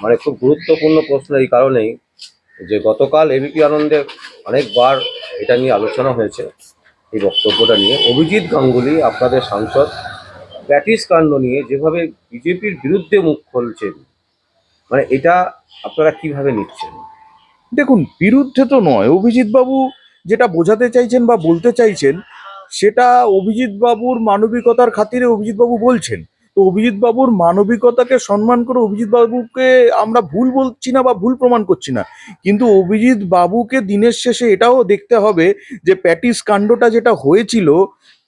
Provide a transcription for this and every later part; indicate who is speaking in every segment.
Speaker 1: মানে খুব গুরুত্বপূর্ণ প্রশ্ন এই কারণেই যে গতকাল এবিপি আনন্দে অনেকবার এটা নিয়ে আলোচনা হয়েছে, এই বক্তব্যটা নিয়ে। অভিজিৎ গাঙ্গুলি আপনাদের সাংসদ প্যাটিস কাণ্ড নিয়ে যেভাবে বিজেপির বিরুদ্ধে মুখ খুলছেন, মানে এটা আপনারা কিভাবে নিচ্ছেন?
Speaker 2: দেখুন, বিরুদ্ধে তো নয়। অভিজিৎ বাবু যেটা বোঝাতে চাইছেন বা বলতে চাইছেন, সেটা অভিজিৎ বাবুর মানবিকতার খাতিরে অভিজিৎ বাবু বলছেন। তো অভিজিৎ বাবুর মানবিকতাকে সম্মান করে অভিজিৎ বাবুকে আমরা ভুল বলছি না বা ভুল প্রমাণ করছি না, কিন্তু অভিজিৎ বাবুকে দিনের শেষে এটাও দেখতে হবে যে প্যাটিস কাণ্ডটা যেটা হয়েছিল,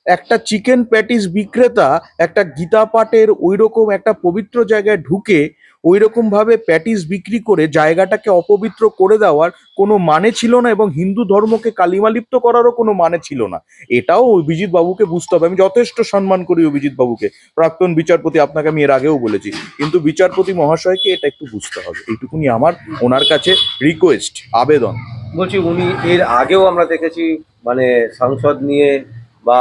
Speaker 2: একটা চিকেন প্যাটিস বিক্রেতা একটা গীতা পাঠের ওইরকম একটা পবিত্র জায়গায় ঢুকে ওইরকম ভাবে প্যাটিস বিক্রি করে জায়গাটাকে অপবিত্র করে দেওয়ার কোনো মানে ছিল না, এবং হিন্দু ধর্মকে কালিমালিপ্ত করারও কোনো মানে ছিল না। এটাও অভিজিৎ বাবুকে বুঝতে হবে। আমি যথেষ্ট সম্মান করি অভিজিৎ বাবুকে, প্রাক্তন বিচারপতি, আপনাকে আমি এর আগেও বলেছি, কিন্তু বিচারপতি মহাশয়কে এটা একটু বুঝতে হবে। এইটুকুনি আমার ওনার কাছে রিকোয়েস্ট, আবেদন।
Speaker 1: বলছি, উনি এর আগেও আমরা দেখেছি মানে সংসদ নিয়ে বা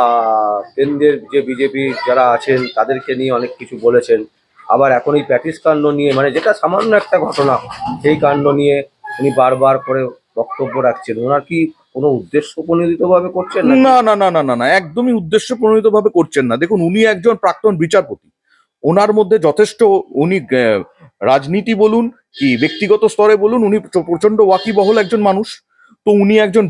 Speaker 1: কেন্দ্রের যে বিজেপি যারা আছেন তাদেরকে নিয়ে অনেক কিছু বলেছেন। আবার এখন এই প্যাটিস কাণ্ড নিয়ে, মানে যেটা সামান্য একটা ঘটনা, সেই কাণ্ড নিয়ে উনি বারবার করে বক্তব্য রাখছেন। ওনার কি কোনো উদ্দেশ্য প্রণোদিতভাবে করছেন না?
Speaker 2: না না না না না না, একদমই উদ্দেশ্য প্রণোদিতভাবে করছেন না। দেখুন, উনি একজন প্রাক্তন বিচারপতি, ওনার মধ্যে যথেষ্ট, উনি রাজনীতি বলুন কি ব্যক্তিগত স্তরে বলুন, উনি প্রচন্ড ওয়াকিবহল একজন মানুষ। তো উনি একজন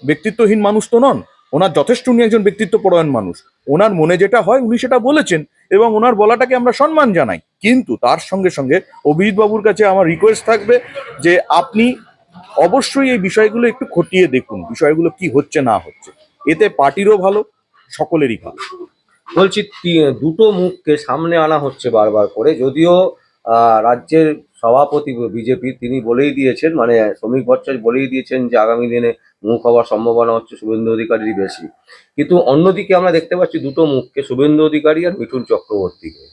Speaker 2: ব্যক্তিত্বহীন মানুষ তো নন। ওনার যথেষ্ট, উনি একজন ব্যক্তিত্ব পরায়ণ মানুষ। ওনার মনে যেটা হয় উনি সেটা বলেছেন, এবং ওনার বলাটাকে আমরা সম্মান জানাই। কিন্তু তার সঙ্গে সঙ্গে অভিজিৎ বাবুর কাছে আমার রিকোয়েস্ট থাকবে যে আপনি অবশ্যই এই বিষয়গুলো একটু খতিয়ে দেখুন, বিষয়গুলো কি হচ্ছে না হচ্ছে। এতে পার্টিরও ভালো, সকলেরই ভালো।
Speaker 1: বলছি, দুটো মুখকে সামনে আনা হচ্ছে বারবার করে। যদিও রাজ্যের সভাপতি বিজেপি তিনি বলেই দিয়েছেন, মানে শ্রমিক ভট্টাচার্য বলেই দিয়েছেন যে আগামী দিনে মুখ হওয়ার সম্ভাবনা হচ্ছে শুভেন্দু অধিকারীরই বেশি। কিন্তু অন্যদিকে আমরা দেখতে পাচ্ছি দুটো মুখকে, শুভেন্দু অধিকারী আর মিঠুন চক্রবর্তীকে।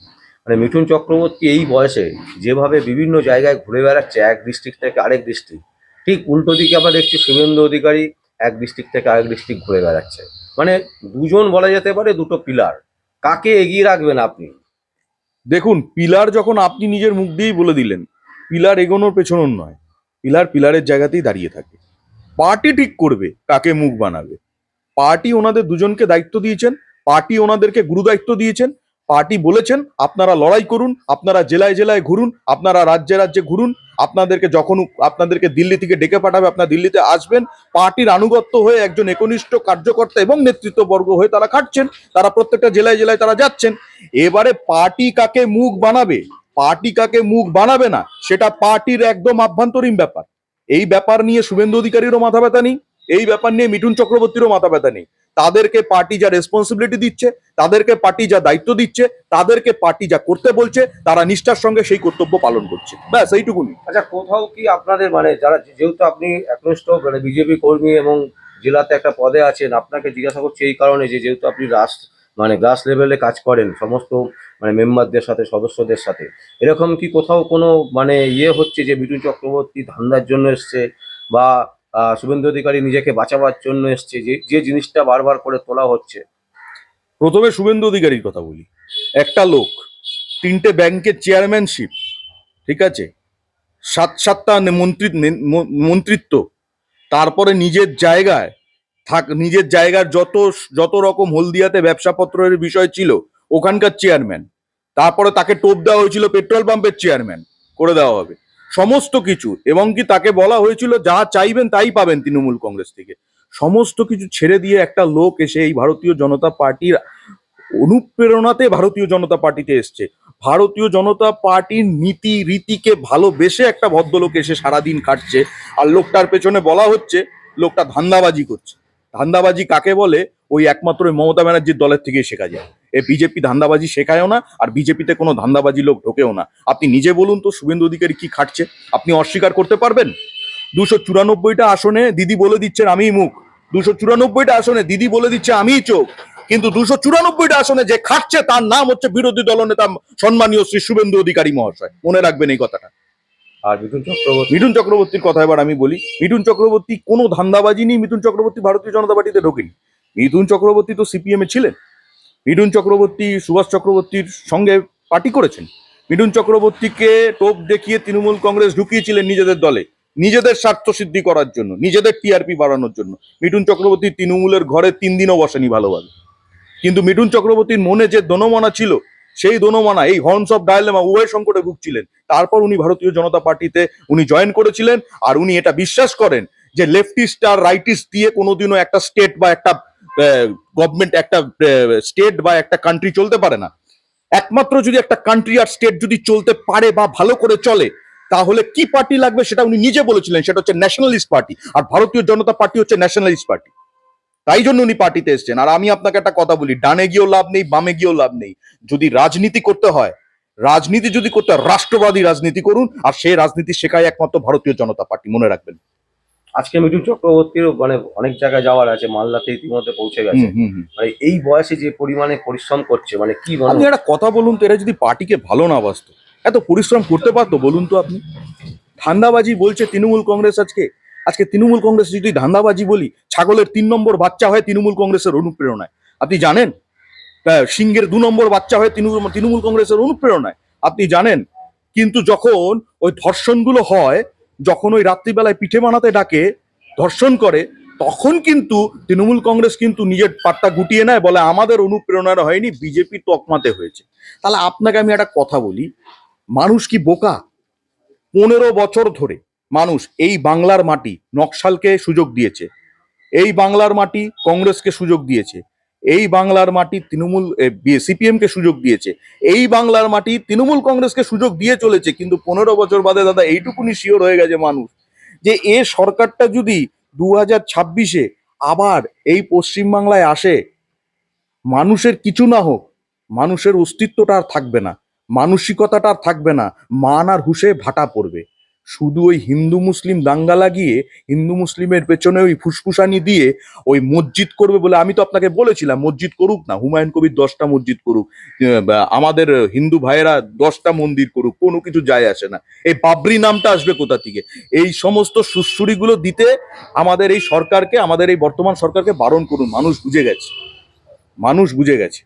Speaker 1: মানে মিঠুন চক্রবর্তী এই বয়সে যেভাবে বিভিন্ন জায়গায় ঘুরে বেড়াচ্ছে, এক ডিস্ট্রিক্ট থেকে আরেক ডিস্ট্রিক্ট, ঠিক উল্টো দিকে আমরা দেখছি শুভেন্দু অধিকারী এক ডিস্ট্রিক্ট থেকে আরেক ডিস্ট্রিক্ট ঘুরে বেড়াচ্ছে। মানে দুজন বলা যেতে পারে দুটো পিলার। কাকে এগিয়ে রাখবেন আপনি?
Speaker 2: দেখুন, পিলার যখন আপনি নিজের মুখ দিয়েই বলে দিলেন, পিলার এগোনোর পেছনোর নয়, পিলার পিলারের জায়গাতেই দাঁড়িয়ে থাকে। পার্টি ঠিক করবে কাকে মুখ বানাবে। পার্টি ওনাদের দুজনকে দায়িত্ব দিয়েছেন, পার্টি ওনাদেরকে গুরু দায়িত্ব দিয়েছেন। পার্টি বলেছেন আপনারা লড়াই করুন, আপনারা জেলায় জেলায় ঘুরুন, আপনারা রাজ্যে রাজ্যে ঘুরুন, আপনাদেরকে যখন আপনাদেরকে দিল্লি থেকে ডেকে পাঠাবে আপনারা দিল্লিতে আসবেন। পার্টির আনুগত্য হয়ে একজন একনিষ্ঠ কার্যকর্তা এবং নেতৃত্ববর্গ হয়ে তারা খাটছেন, তারা প্রত্যেকটা জেলায় জেলায় তারা যাচ্ছেন। এবারে পার্টি কাকে মুখ বানাবে, পার্টি কাকে মুখ বানাবে না, সেটা পার্টির একদম আভ্যন্তরীণ ব্যাপার। এই ব্যাপার নিয়ে শুভেন্দু অধিকারীরও মাথা ব্যথা নেই, এই ব্যাপার নিয়ে মিঠুন চক্রবর্তীরও মাথা ব্যথা নেই। তাদেরকে পার্টি যা রেসপন্সিবিলিটি দিচ্ছে, তাদেরকে পার্টি যা দায়িত্ব দিচ্ছে, তাদেরকে পার্টি যা করতে বলছে, তারা নিষ্ঠার সঙ্গে সেই কর্তব্য পালন করছে, ব্যাস এইটুকুনি।
Speaker 1: আচ্ছা, কোথাও কি আপনাদের মানে যারা, যেহেতু আপনি একনিষ্ঠ মানে বিজেপি কর্মী এবং জেলাতে একটা পদে আছেন, আপনাকে জিজ্ঞাসা করছি এই কারণে যে যেহেতু আপনি মানে গ্রাস লেভেলে কাজ করেন সমস্ত মানে মেম্বারদের সাথে, সদস্যদের সাথে, এরকম কি কোথাও কোনো মানে হচ্ছে যে মিঠুন চক্রবর্তী ধান্দার জন্য এসছে, বা শুভেন্দু অধিকারী নিজেকে বাঁচাবার জন্য এসছে, যে যে জিনিসটা বারবার করে তোলা হচ্ছে?
Speaker 2: প্রথমে শুভেন্দু অধিকারীর কথা বলি। একটা লোক, তিনটে ব্যাংকের চেয়ারম্যানশিপ, ঠিক আছে, সাতটা মন্ত্রিত্ব, তারপরে নিজের জায়গায় নিজের জায়গার যত যত রকম হলদিয়াতে ব্যবসাপত্রের বিষয় ছিল ওখানকার চেয়ারম্যান, তারপরে তাকে টোপ দেওয়া হয়েছিল পেট্রোল পাম্পের চেয়ারম্যান করে দেওয়া হবে সমস্ত কিছু, এবং কি তাকে বলা হয়েছিল যা চাইবেন তাই পাবেন তৃণমূল কংগ্রেস থেকে। সমস্ত কিছু ছেড়ে দিয়ে একটা লোক এসে এই ভারতীয় জনতা পার্টির অনুপ্রেরণাতে ভারতীয় জনতা পার্টিতে এসছে। ভারতীয় জনতা পার্টির নীতি রীতিকে ভালোবেসে একটা ভদ্রলোক এসে সারাদিন খাটছে, আর লোকটার পেছনে বলা হচ্ছে লোকটা ধান্দাবাজি করছে। ধান্দাবাজি কাকে বলে ওই একমাত্র মমতা ব্যানার্জির দলের থেকেই শেখা যায়। এ বিজেপি ধান্দাবাজি শেখায়ও না, আর বিজেপিতে কোনো ধান্দাবাজি লোক ঢোকেও না। আপনি নিজে বলুন তো শুভেন্দু অধিকারী কি খাটছে, আপনি অস্বীকার করতে পারবেন? 294টা আসনে দিদি বলে দিচ্ছেন আমিই মুখ, 294টা আসনে দিদি বলে দিচ্ছে আমিই চোখ, কিন্তু 294টা আসনে যে খাটছে তার নাম হচ্ছে বিরোধী দলনেতা সম্মানীয় শ্রী শুভেন্দু অধিকারী মহাশয়। মনে রাখবেন এই কথাটা।
Speaker 1: আর
Speaker 2: মিঠুন চক্রবর্তীর কথা এবার আমি বলি। মিঠুন চক্রবর্তী কোনো ধান্দাবাজি নেই, মিঠুন চক্রবর্তী ভারতীয় জনতা পার্টিতে ঢোকেনি। মিঠুন চক্রবর্তী তো সিপিএম এ ছিলেন। মিঠুন চক্রবর্তী সুভাষ চক্রবর্তীর সঙ্গে পার্টি করেছেন, মিঠুন চক্রবর্তীকে টোপ দেখিয়ে তৃণমূল কংগ্রেস ঢুকিয়েছিলেন নিজেদের দলে, নিজেদের স্বার্থ সিদ্ধি করার জন্য, নিজেদের টিআরপি বাড়ানোর জন্য। মিঠুন চক্রবর্তী তৃণমূলের ঘরে 3 দিনও বসেনি ভালোভাবে। কিন্তু মিঠুন চক্রবর্তীর মনে যে দনমনা ছিল, সেই দনমনা, এই হর্নস অফ ডায়ালেমা, উভয় সংকটে ভুগছিলেন। তারপর উনি ভারতীয় জনতা পার্টিতে উনি জয়েন করেছিলেন। আর উনি এটা বিশ্বাস করেন যে লেফটিস্ট আর রাইটিস্ট দিয়ে কোনোদিনও একটা স্টেট বা একটা গভর্নমেন্ট, একটা স্টেট বা একটা কান্ট্রি চলতে পারে না। একমাত্র যদি একটা কান্ট্রি আর স্টেট যদি চলতে পারে বা ভালো করে চলে, তাহলে কি পার্টি লাগবে সেটা উনি নিজে বলেছিলেন, সেটা হচ্ছে ন্যাশনালিস্ট পার্টি। আর ভারতীয় জনতা পার্টি হচ্ছে ন্যাশনালিস্ট পার্টি। তাই জন্য উনি পার্টিতে এসছেন। আর আমি আপনাকে একটা কথা বলি, ডানে গিয়েও লাভ নেই, বামে গিয়েও লাভ নেই। যদি রাজনীতি করতে হয়, রাষ্ট্রবাদী রাজনীতি করুন। আর সেই রাজনীতি শেখায় একমাত্র ভারতীয় জনতা পার্টি, মনে রাখবেন।
Speaker 1: আজকে মিঠুন চক্রবর্তীরও মানে অনেক জায়গায় যাওয়ার আছে, মালদাতে ইতিমধ্যে পৌঁছে গেছে। মানে এই বয়সে যে পরিমাণে পরিশ্রম করছে, মানে কি
Speaker 2: আপনি
Speaker 1: বলবো।
Speaker 2: একটা কথা বলুন তো, এরা যদি পার্টিকে ভালো না বাসতো, এত পরিশ্রম করতে পারতো? বলুন তো আপনি। ধান্দাবাজি বলছে তৃণমূল কংগ্রেস আজকে। আজকে তৃণমূল কংগ্রেস যদি ধান্দাবাজি বলি, ছাগলের 3 নম্বর বাচ্চা হয় তৃণমূল কংগ্রেসের অনুপ্রেরণায়। আপনি জানেন? সিংহের 2 নম্বর বাচ্চা হয় তৃণমূল কংগ্রেসের অনুপ্রেরণায়। আপনি জানেন? কিন্তু যখন ওই ধর্ষণগুলো হয়, যখন ওই রাত্রিবেলায় পিঠে বানাতে ডাকে, ধর্ষণ করে, তখন কিন্তু তৃণমূল কংগ্রেস কিন্তু নিজের পাট্টা গুটিয়ে নেয়, বলে আমাদের অনুপ্রেরণার হয়নি, বিজেপি তকমাতে হয়েছে। তাহলে আপনাকে আমি একটা কথা বলি, মানুষ কি বোকা? 15 বছর ধরে মানুষ এই বাংলার মাটি নকশালকে সুযোগ দিয়েছে, এই বাংলার মাটি কংগ্রেসকে সুযোগ দিয়েছে, এই বাংলার মাটি তৃণমূল সিপিএম কে সুযোগ দিয়েছে, এই বাংলার মাটি তৃণমূল কংগ্রেসকে সুযোগ দিয়ে চলেছে। কিন্তু 15 বছর বাদে দাদা এইটুকুনি শিওর হয়ে গেছে মানুষ, যে এ সরকারটা যদি 2026-এ আবার এই পশ্চিমবাংলায় আসে, মানুষের কিছু না হোক, মানুষের অস্তিত্বটা আর থাকবে না, মানসিকতাটা আর থাকবে না, মান আর হুঁশে ভাটা পড়বে। শুধু ওই হিন্দু মুসলিম দাঙ্গা লাগিয়ে, হিন্দু মুসলিমের পেছনে ওই ফুসফুসানি দিয়ে ওই মসজিদ করবে বলে, আমি তো আপনাকে বলেছিলাম মসজিদ করুক না, হুমায়ুন কবির 10টা মসজিদ করুক, আমাদের হিন্দু ভাইয়েরা 10টা মন্দির করুক, কোনো কিছু যায় আসে না। এই বাবরি নামটা আসবে কোথা থেকে? এই সমস্ত সুশ্রুরিগুলো দিতে আমাদের এই সরকারকে, আমাদের এই বর্তমান সরকারকে বারণ করুন। মানুষ বুঝে গেছে, মানুষ বুঝে গেছে।